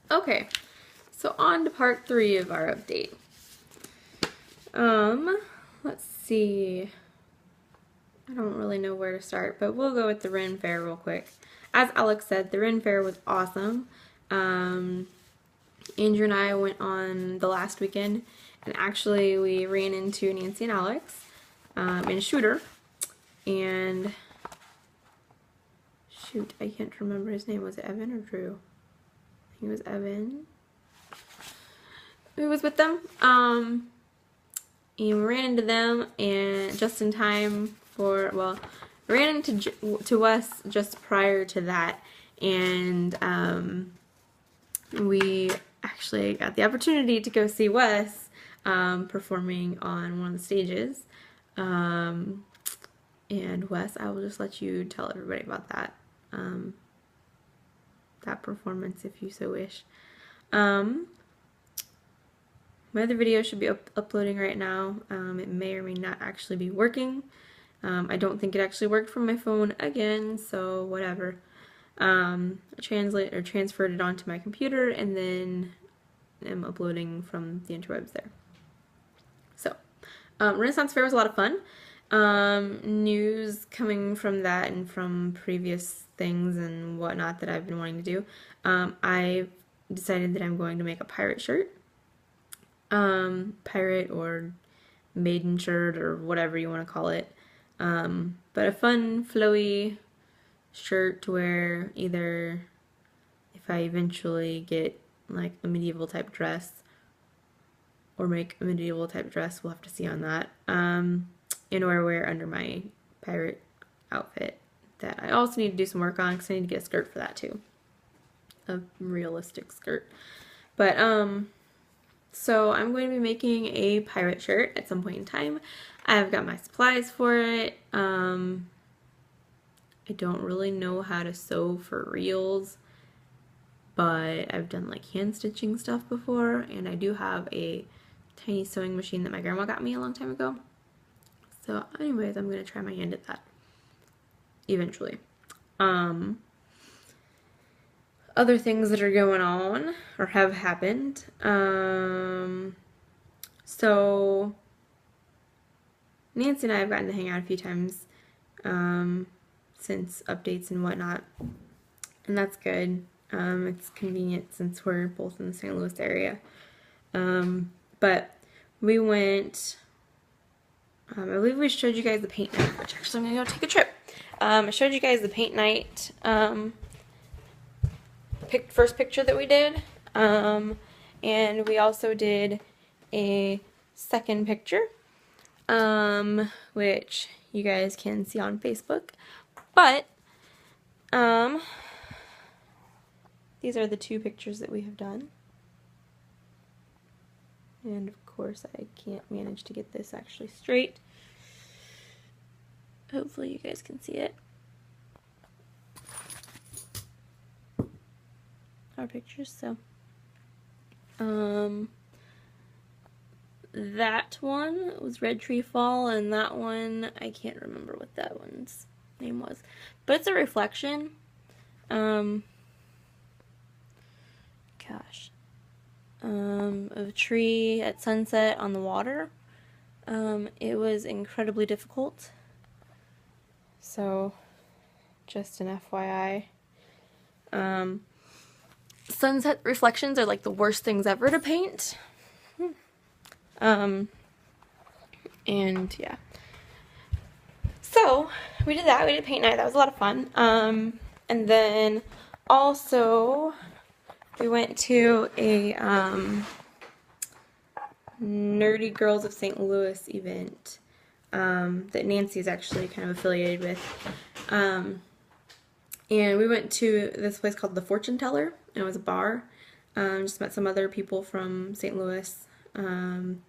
Okay, so on to part 3 of our update. Let's see. I don't really know where to start, but we'll go with the Ren Fair real quick. As Alex said, the Ren Fair was awesome. Andrew and I went on the last weekend, and actually we ran into Nancy and Alex in Shooter, and shoot, I can't remember his name. Was it Evan or Drew? I think it was Evan. Who was with them? And we ran into them, and just in time for, well, ran into Wes just prior to that, and we actually got the opportunity to go see Wes performing on one of the stages. And Wes, I will just let you tell everybody about that that performance if you so wish. My other video should be uploading right now. It may or may not actually be working. I don't think it actually worked from my phone again, so whatever. I transferred it onto my computer, and then I'm uploading from the interwebs there. So, Renaissance Fair was a lot of fun. News coming from that and from previous things and whatnot that I've been wanting to do. I decided that I'm going to make a pirate shirt. Pirate or maiden shirt or whatever you want to call it. But a fun, flowy shirt to wear either if I eventually get like a medieval type dress or make a medieval type dress. We'll have to see on that. And or wear under my pirate outfit that I also need to do some work on because I need to get a skirt for that too. A realistic skirt. But, so I'm going to be making a pirate shirt at some point in time. I've got my supplies for it. I don't really know how to sew for reals, but I've done like hand stitching stuff before, and I do have a tiny sewing machine that my grandma got me a long time ago. So anyways, I'm going to try my hand at that eventually. Other things that are going on or have happened. So Nancy and I have gotten to hang out a few times since updates and whatnot, and that's good. It's convenient since we're both in the St. Louis area. But we went, I believe we showed you guys the paint night, which actually I'm going to go take a trip. I showed you guys the paint night first picture that we did, and we also did a second picture, which you guys can see on Facebook, but these are the 2 pictures that we have done, and of course I can't manage to get this actually straight. Hopefully you guys can see it. Our pictures, so that one was Red Tree Fall, and that one I can't remember what that one's name was, but it's a reflection of a tree at sunset on the water. It was incredibly difficult, so just an FYI. Sunset reflections are like the worst things ever to paint. And yeah. So we did that. We did paint night. That was a lot of fun. And then also we went to a Nerdy Girls of St. Louis event that Nancy's actually kind of affiliated with. And we went to this place called the Fortune Teller, and it was a bar. Just met some other people from St. Louis. And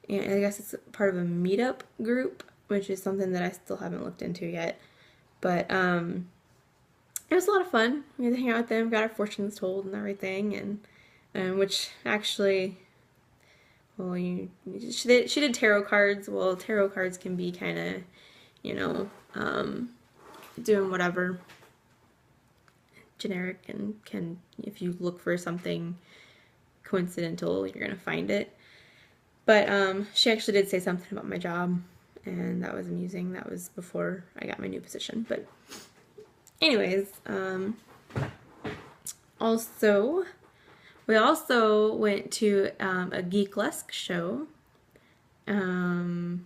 I guess it's part of a meetup group, which is something that I still haven't looked into yet. But it was a lot of fun. We had to hang out with them, got our fortunes told and everything, and which actually, well, she did tarot cards. Well, tarot cards can be kind of, you know, doing whatever. generic and if you look for something coincidental, you're gonna find it. But she actually did say something about my job, and that was amusing. That was before I got my new position. But anyways, we also went to a Geeklesque show in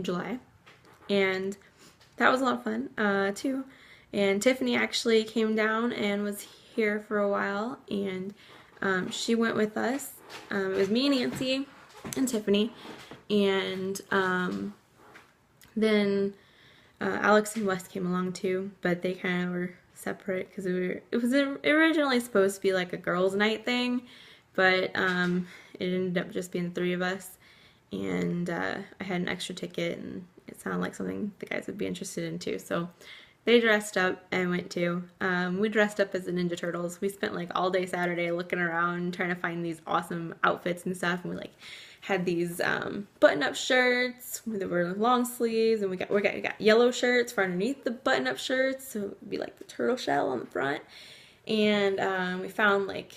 July, and that was a lot of fun too. And Tiffany actually came down and was here for a while, and she went with us. It was me, Nancy, and Tiffany, and then Alex and Wes came along too, but they kind of were separate because it was originally supposed to be like a girls' night thing, but it ended up just being the three of us, and I had an extra ticket, and it sounded like something the guys would be interested in too, so they dressed up and went too. We dressed up as the Ninja Turtles. We spent like all day Saturday looking around trying to find these awesome outfits and stuff, and we like had these button-up shirts that were long sleeves, and we got yellow shirts for underneath the button-up shirts, so it would be like the turtle shell on the front. And we found like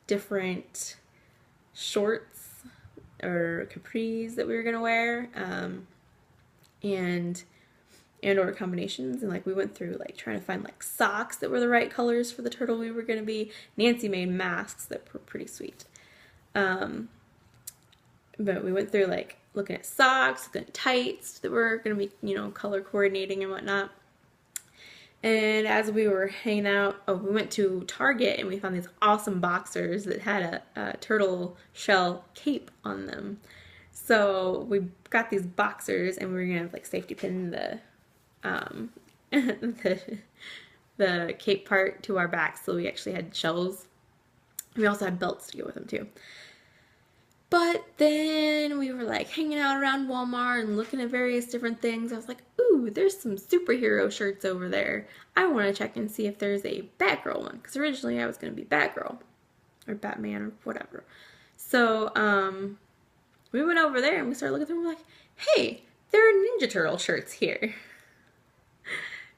different shorts or capris that we were gonna wear, and or combinations, and like we went through like trying to find like socks that were the right colors for the turtle we were gonna be. Nancy made masks that were pretty sweet. But we went through like looking at socks, looking at tights that were gonna be, you know, color coordinating and whatnot. And as we were hanging out, we went to Target and we found these awesome boxers that had a turtle shell cape on them. So we got these boxers and we were gonna like safety pin the the cape part to our back, so we actually had shells. We also had belts to go with them too. But then we were like hanging out around Walmart and looking at various different things. I was like, ooh, there's some superhero shirts over there. I want to check and see if there's a Batgirl one, because originally I was going to be Batgirl or Batman or whatever. So we went over there and we started looking through and we're like, hey, there are Ninja Turtle shirts here.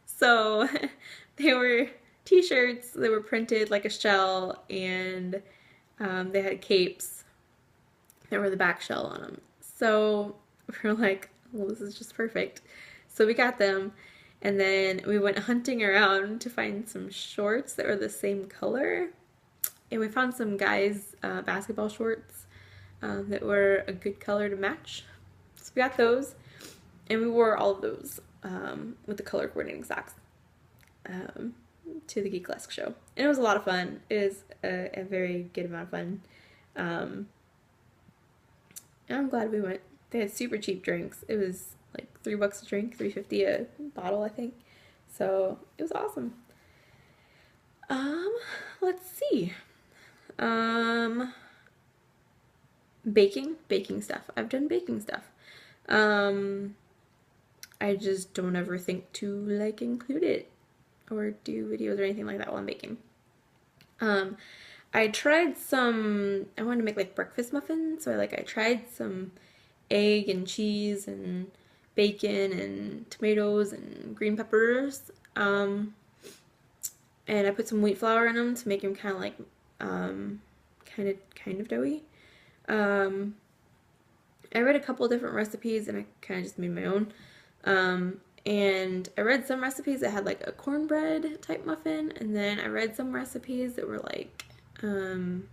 So they were t-shirts that were printed like a shell, and they had capes that were the back shell on them. So we were like, well, this is just perfect. So we got them, and then we went hunting around to find some shorts that were the same color, and we found some guys' basketball shorts that were a good color to match. So we got those, and we wore all of those with the color coordinating socks to the Geeklesque show. And it was a lot of fun. It was a very good amount of fun. And I'm glad we went. They had super cheap drinks. It was like $3 a drink, $3.50 a bottle, I think. So it was awesome. Let's see. Baking stuff. I've done baking stuff. I just don't ever think to like include it or do videos or anything like that while I'm baking. I tried some, I wanted to make like breakfast muffins, so I tried some egg and cheese and bacon and tomatoes and green peppers, and I put some wheat flour in them to make them kind of like, kind of doughy. I read a couple different recipes and I kind of just made my own, and I read some recipes that had like a cornbread type muffin, and then I read some recipes that were like, they're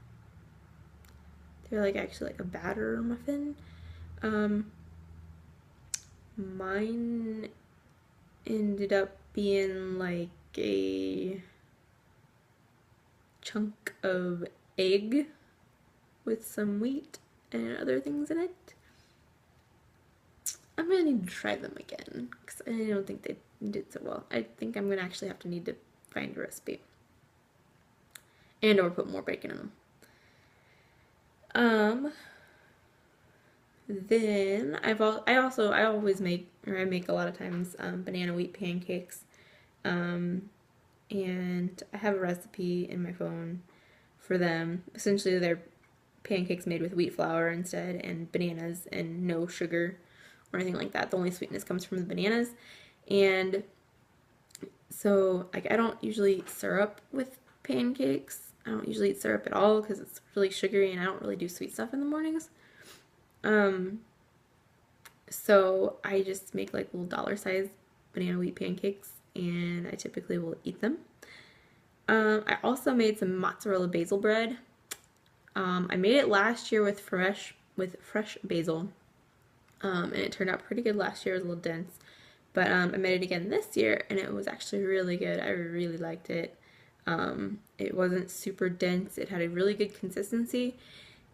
like actually like a batter muffin. Mine ended up being like a chunk of egg with some wheat and other things in it. I'm gonna need to try them again because I don't think they did so well. I think I'm gonna actually have to need to find a recipe and or put more bacon in them. Then I always make, or I make a lot of times, banana wheat pancakes, and I have a recipe in my phone for them. Essentially they're pancakes made with wheat flour instead and bananas and no sugar or anything like that. The only sweetness comes from the bananas, and So like I don't usually eat syrup with pancakes. I don't usually eat syrup at all because it's really sugary and I don't really do sweet stuff in the mornings. Um, so I just make like little dollar size banana wheat pancakes and I typically will eat them. I also made some mozzarella basil bread. I made it last year with fresh basil, and it turned out pretty good last year. It was a little dense, but I made it again this year, and it was actually really good. I really liked it. It wasn't super dense. It had a really good consistency,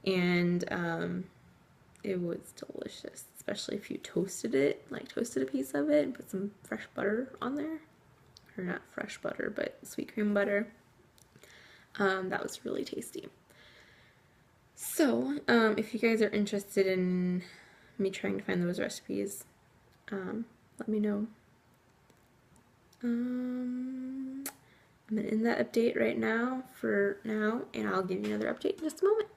and it was delicious, especially if you toasted it, like toasted a piece of it and put some fresh butter on there. Or not fresh butter, but sweet cream butter. That was really tasty. So, if you guys are interested in me trying to find those recipes, let me know. I'm gonna end that update right now for now, and I'll give you another update in just a moment.